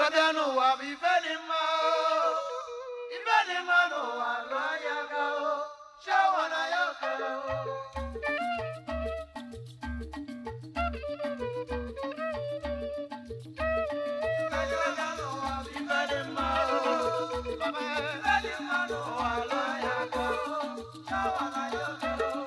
Okobiano wa bi velima. Ivelima no wa lo yaga o. Shawana yoka o. Okobiano wa bi velima o. Ivelima no wa lo yaga o. Shawana yoka o.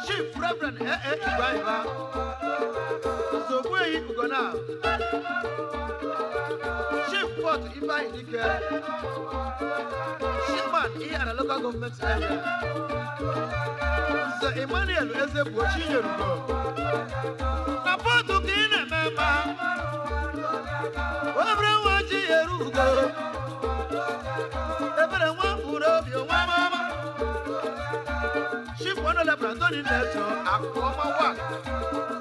Chief Reverend Ibrahim so we go now. Chief Port Ibrahim Dike Shipman here at the local government area. So Emmanuel Ezebo Chinyerugo na Port Kine member everyone Chinyerugo everyone put up your mama. Chief one of the Brandon Neto, Aquama Wak,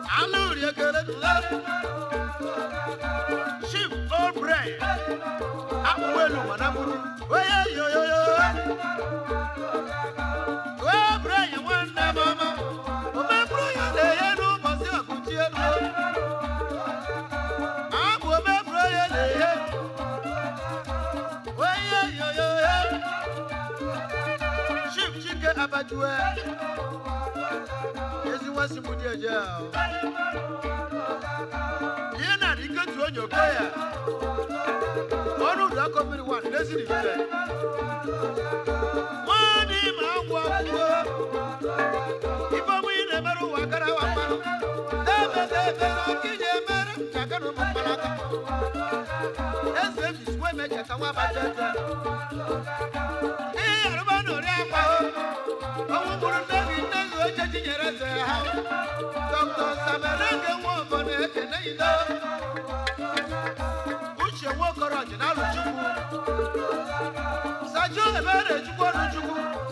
Aluria Gala, Chief Old Brain, Abuelu Manamu, where yo, where Brian one mama, remember you, they no Mazia Kutia, Abu Brian, where yo, Chief Chicken Abadua. Si mudia jao yena dikatu onyo koya onu da komiri wa desiri bele wani mangwa kuo ifamu ine meru wakara wa maro debe akije mere takano mbalaka ese biswe meje kanwa batete arubano ri apa owu buru ngi ngi oje jinyere ze ha Dr. Samerenge won ekene ida uche wokoro jinalu chukwu sajo ebere chukwu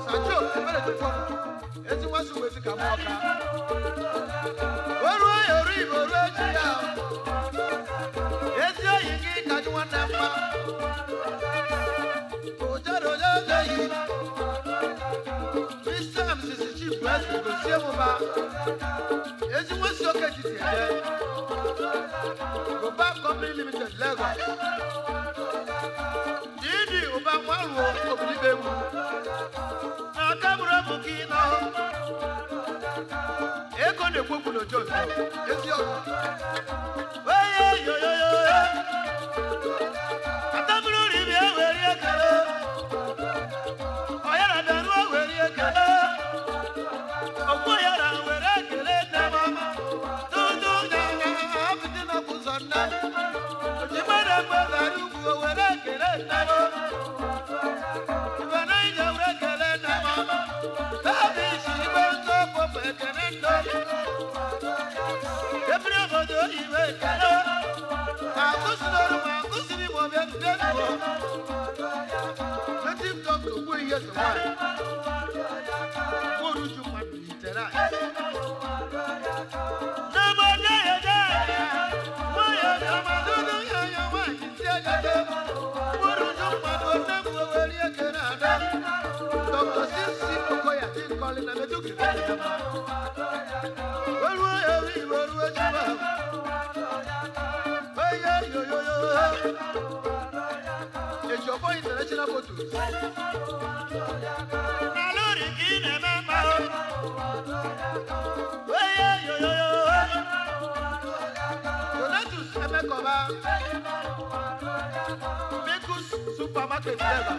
sajo ebere chukwu ezi wasu wezi ka moka oru ayoru iboru eji ya ezi oyigi kaju nwanne mma ojaro yi Mr. and Mrs. Chief President Siemuba, Ezimusi Oketiti, Oba Company Limited, Lagos. Didi Oba Mwaru, Oblibewu. Nakamura Mukino. Eko ne Kukuno Jones. Ezio. Hey, yo, yo, yo. Atamuru Ribi, where you go. Oyara Danu, where you go. Okoyara, where you go. Dudu, Abidina Puzana. Ojimara, Bazaru, where you go. Ivanaya, where you go. Baby, she won't go for Becanendo. Everybody, you wake up. Let him talk to who he is. What do you want to eat tonight? It's your boy international photos. Naluri in a mama. Donatus Emekoba. Mekus supermarket level.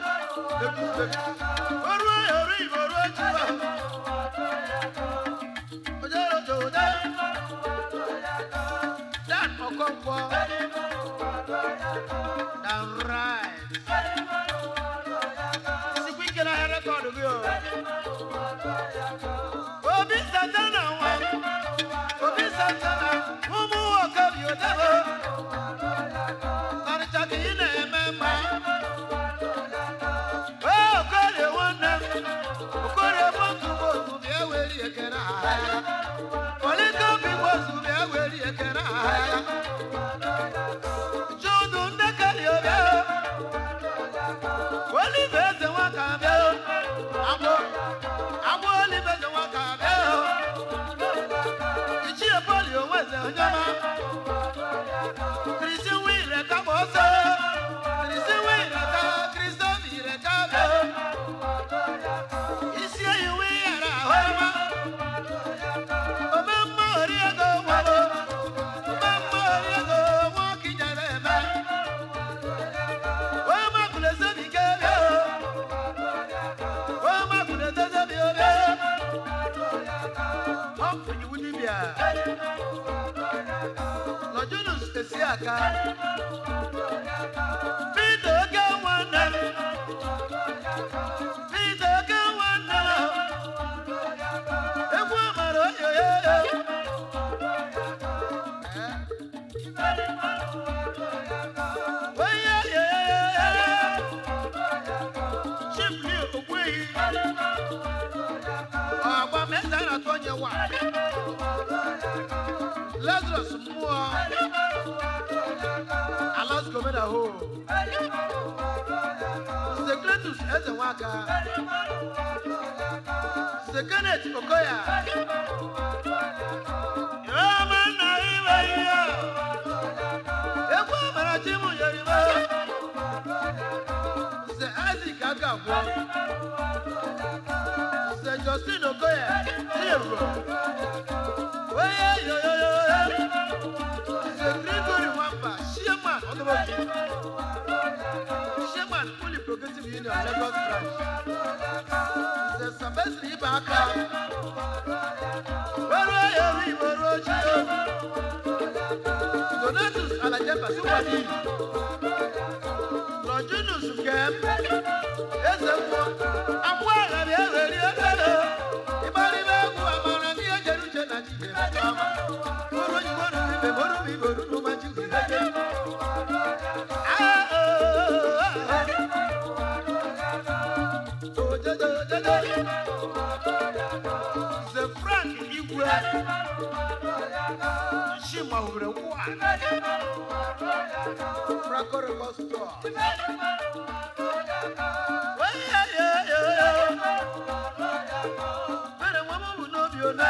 That Okonkwo. Down right. Obi Satana, Obi Satana, Mumu walk up your devil. Sanitaki in a member. Oh, call you one them. Call you want to go to be away again. Political people to be away again. Jordan, the Calio. Well, if there's a one come down. Lazarus Moore. Alas, come at home. Secretus as a waka. Secret Okoya. Yaman, a woman at Timu Yariba. The Isaac Aga. The Justin Okoya. Shaman, fully progressive union, Lagos branch. The Sabesri Baka. Donatus Alajepa, Supadi. Lojunus Gem. Ezemo. Amwara, But a woman will know you.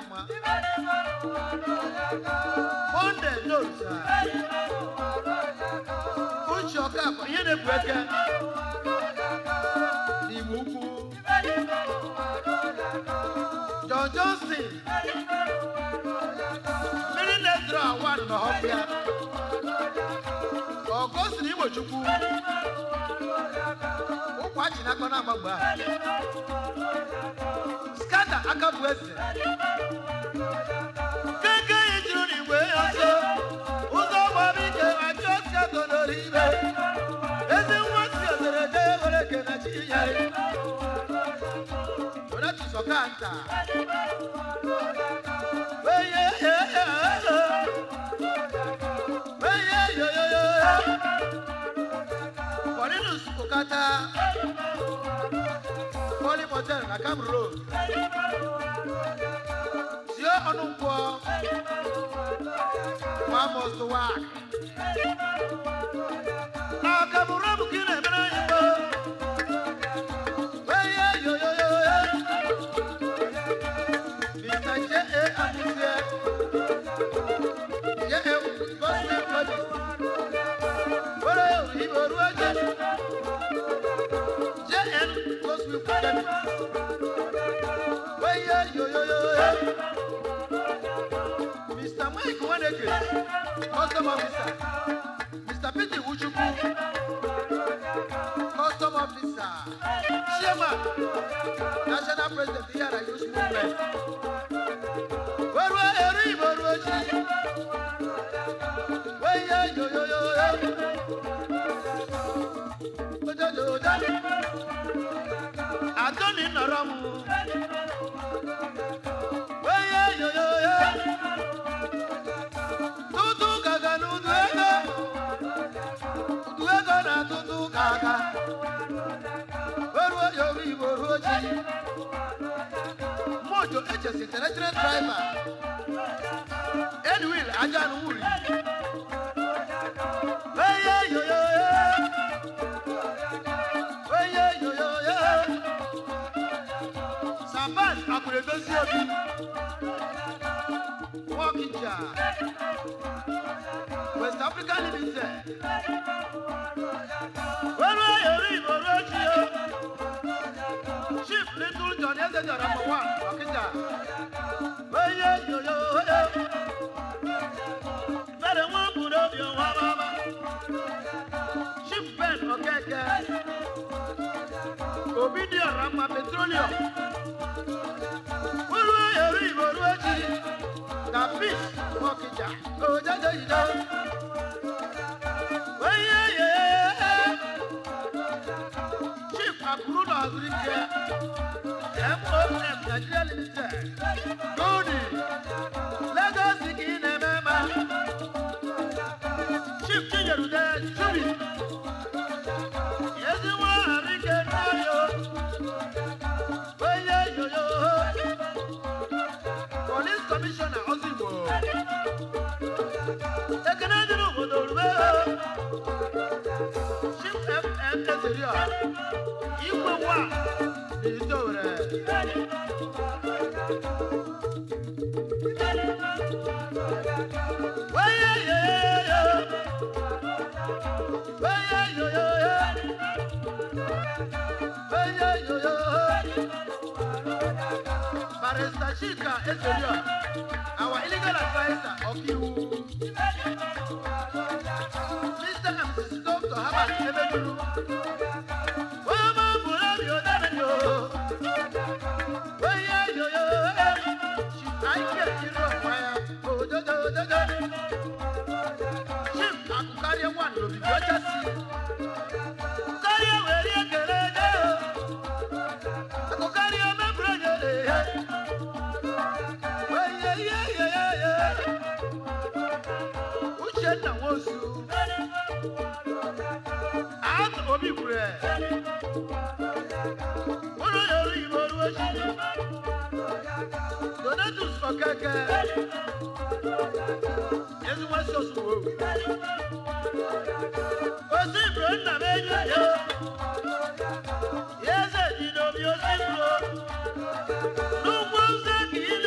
Karama. Monday knows. Uchoka, Yene Breaker. Nimuku. John Johnson. Millionaire one in the Hopia. August Nimochuku. Watching Akona Mamba. Scatter Akabwese. Kaka is running way also. Uzo Mabike, I just got on the river. As it was the other day, when I can achieve it. But that is a canta. Okata Poli Motel na Cam Road Sio Onukwo Mamos to work Na Cam Road kine mena yimbo Weye yo yo yo Mr. J.A. Amusie J.A. Gospel Body Wore Iboru Aje Mr. Mike Waneke, Custom Officer, Mr. Peter Uchuku, Custom Officer, Chairman, National President here at Youth Movement. Where Adoni Naramu. Tutu gaga nu duega. Duega na tutu gaga. Weru yobi boruji. Mojo HS international driver. Edwin Ajan Wuri. Walking jar. West Africa Limited. Where are you? Chief Little John is the number one. Walking jar. Where are you? Better one put up your mama. Chief Ben, okay. Obedient Rama Petroleum. The fish, Mokija, oh, Jaja, Chief Akuna Agriculture, MOF Nigeria Limited, Tony, Legacy in Emema, Chief Chijarude, Chumi, yes, you are a Rican Mario. Police Commissioner Ozimo. The Canadian Chief FM Tesoria. You will walk. You do it. Barrister Chika Esorio, our illegal advisor of you. Mr. and Mrs. Dr. Habat Ebeduru. Chief Akukaria one will be your chassis. Karia where you get it. Akukaria my brother. Uchenna Wosu. And Obi Kure. Donatus Okeke. Yes, what's so smooth? Was it Brenda Major? Yes, you know, you're no one's a kid,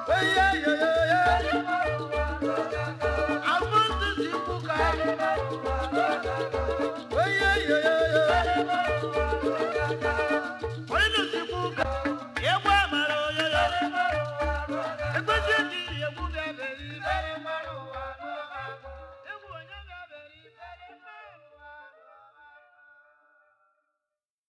Hey, yeah, yeah, yeah, yeah.